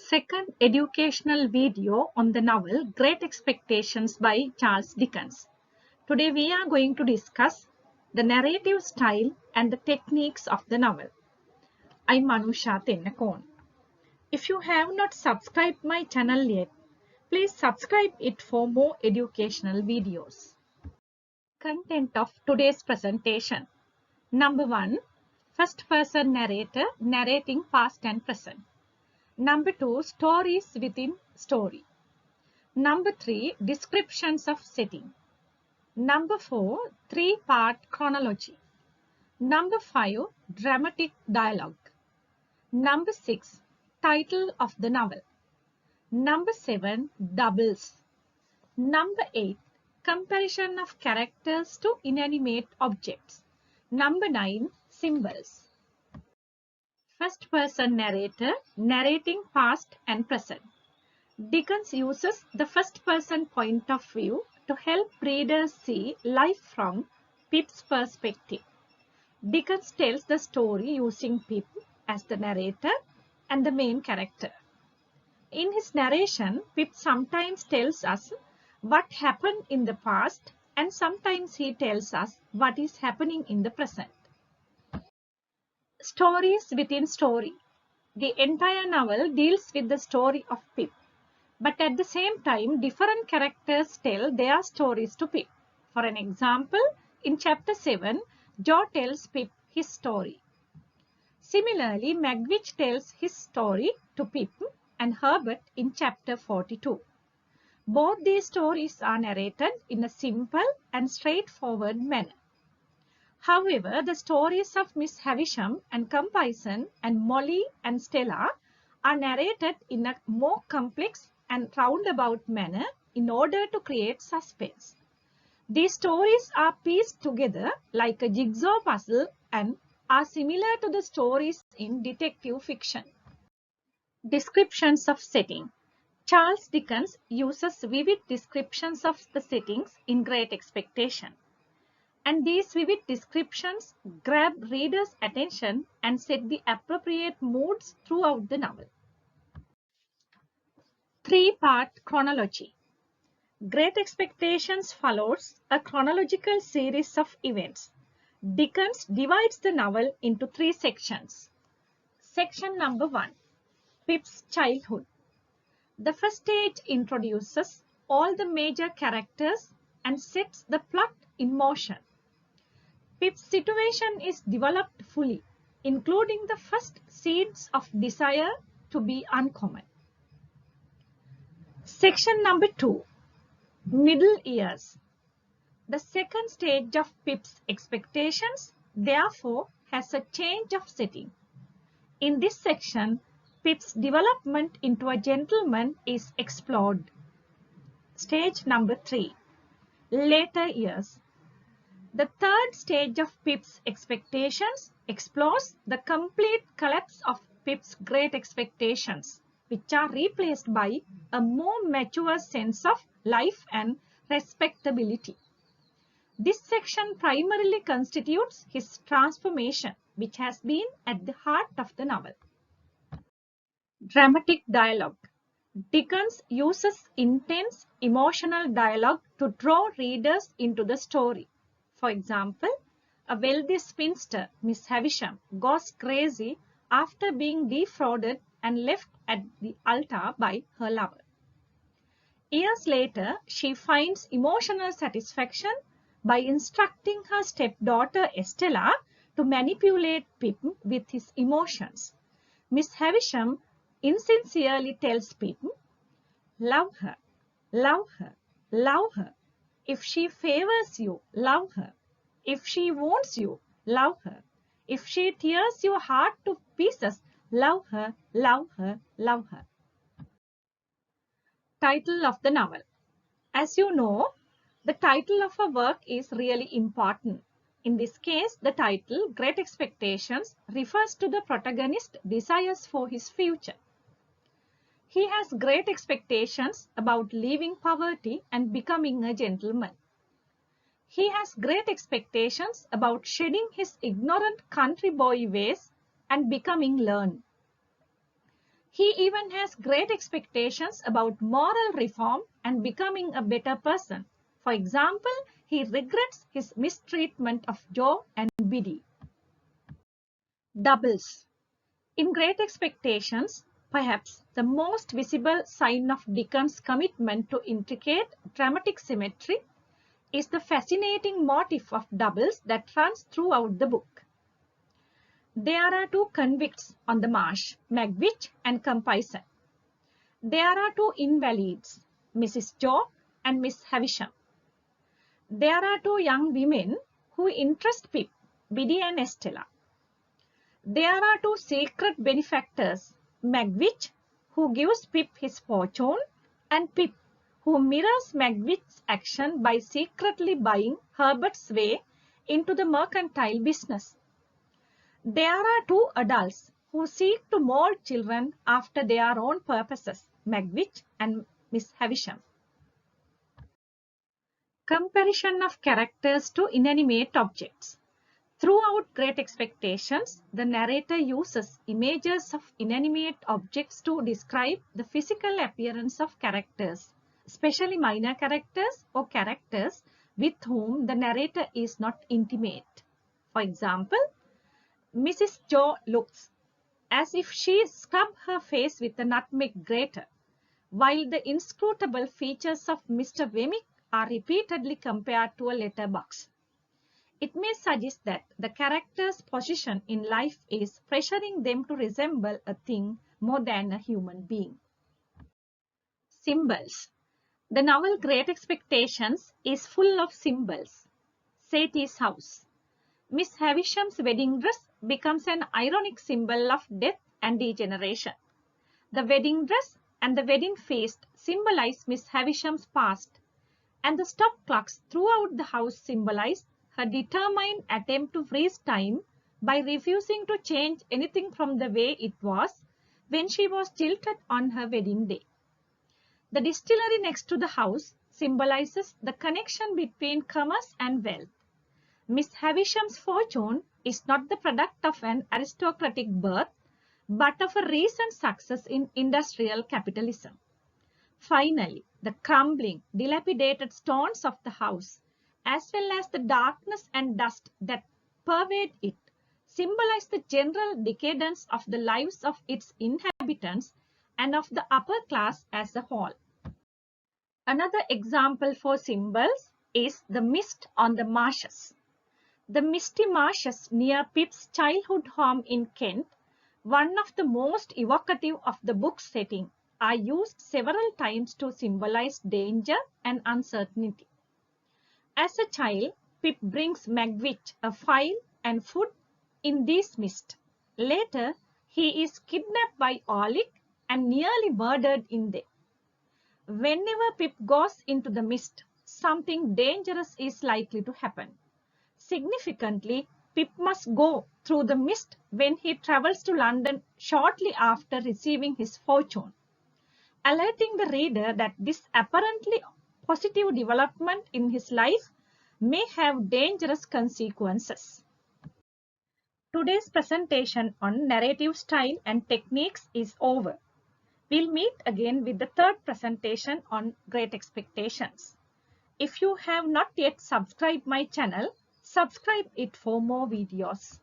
Second educational video on the novel Great Expectations by Charles Dickens. Today we are going to discuss the narrative style and the techniques of the novel. I'm Anusha Thennakoon. If you have not subscribed my channel yet, please subscribe it for more educational videos. Content of today's presentation. Number 1. First person narrator narrating past and present. Number 2. Stories within story. Number 3. Descriptions of setting. Number 4. Three-part chronology. Number 5. Dramatic dialogue. Number 6. Title of the novel. Number 7. Doubles. Number 8. Comparison of characters to inanimate objects. Number 9. Symbols. First person narrator narrating past and present. Dickens uses the first person point of view to help readers see life from Pip's perspective. Dickens tells the story using Pip as the narrator and the main character. In his narration, Pip sometimes tells us what happened in the past and sometimes he tells us what is happening in the present. Stories within story. The entire novel deals with the story of Pip, but at the same time, different characters tell their stories to Pip. For an example, in chapter 7, Joe tells Pip his story. Similarly, Magwitch tells his story to Pip and Herbert in chapter 42. Both these stories are narrated in a simple and straightforward manner. However, the stories of Miss Havisham and Compeyson and Molly and Stella are narrated in a more complex and roundabout manner in order to create suspense. These stories are pieced together like a jigsaw puzzle and are similar to the stories in detective fiction. Descriptions of setting. Charles Dickens uses vivid descriptions of the settings in Great Expectation. And these vivid descriptions grab readers' attention and set the appropriate moods throughout the novel. Three-part chronology. Great Expectations follows a chronological series of events. Dickens divides the novel into three sections. Section number 1. Pip's childhood. The first stage introduces all the major characters and sets the plot in motion. Pip's situation is developed fully, including the first seeds of desire to be uncommon. Section number 2. Middle years. The second stage of Pip's expectations, therefore, has a change of setting. In this section, Pip's development into a gentleman is explored. Stage number 3. Later years. The third stage of Pip's expectations explores the complete collapse of Pip's great expectations, which are replaced by a more mature sense of life and respectability. This section primarily constitutes his transformation, which has been at the heart of the novel. Dramatic dialogue. Dickens uses intense emotional dialogue to draw readers into the story. For example, a wealthy spinster, Miss Havisham, goes crazy after being defrauded and left at the altar by her lover. Years later, she finds emotional satisfaction by instructing her stepdaughter Estella to manipulate Pip with his emotions. Miss Havisham insincerely tells Pip, "Love her, love her, love her. If she favors you, love her. If she wounds you, love her. If she tears your heart to pieces, love her, love her, love her." Title of the novel. As you know, the title of a work is really important. In this case, the title, Great Expectations, refers to the protagonist's desires for his future. He has great expectations about leaving poverty and becoming a gentleman. He has great expectations about shedding his ignorant country boy ways and becoming learned. He even has great expectations about moral reform and becoming a better person. For example, he regrets his mistreatment of Joe and Biddy. Doubles. In Great Expectations, perhaps the most visible sign of Dickens' commitment to intricate dramatic symmetry is the fascinating motif of doubles that runs throughout the book. There are two convicts on the marsh, Magwitch and Compeyson. There are two invalids, Mrs. Joe and Miss Havisham. There are two young women who interest Pip, Biddy and Estella. There are two secret benefactors, Magwitch, who gives Pip his fortune, and Pip, who mirrors Magwitch's action by secretly buying Herbert's way into the mercantile business. There are two adults who seek to mold children after their own purposes, Magwitch and Miss Havisham. Comparison of characters to inanimate objects. Throughout Great Expectations, the narrator uses images of inanimate objects to describe the physical appearance of characters, especially minor characters or characters with whom the narrator is not intimate. For example, Mrs. Joe looks as if she scrubbed her face with a nutmeg grater, while the inscrutable features of Mr. Wemmick are repeatedly compared to a letterbox. It may suggest that the character's position in life is pressuring them to resemble a thing more than a human being. Symbols. The novel Great Expectations is full of symbols. Sadie's house. Miss Havisham's wedding dress becomes an ironic symbol of death and degeneration. The wedding dress and the wedding feast symbolize Miss Havisham's past, and the stop clocks throughout the house symbolize her determined attempt to freeze time by refusing to change anything from the way it was when she was jilted on her wedding day. The distillery next to the house symbolizes the connection between commerce and wealth. Miss Havisham's fortune is not the product of an aristocratic birth, but of a recent success in industrial capitalism. Finally, the crumbling, dilapidated stones of the house, as well as the darkness and dust that pervade it, symbolize the general decadence of the lives of its inhabitants and of the upper class as a whole. Another example for symbols is the mist on the marshes. The misty marshes near Pip's childhood home in Kent, one of the most evocative of the book's setting, are used several times to symbolize danger and uncertainty. As a child, Pip brings Magwitch a file and food in this mist. Later, he is kidnapped by Orlick and nearly murdered in there. Whenever Pip goes into the mist, something dangerous is likely to happen. Significantly, Pip must go through the mist when he travels to London shortly after receiving his fortune, alerting the reader that this apparently positive development in his life may have dangerous consequences. Today's presentation on narrative style and techniques is over. We'll meet again with the third presentation on Great Expectations. If you have not yet subscribed my channel, subscribe it for more videos.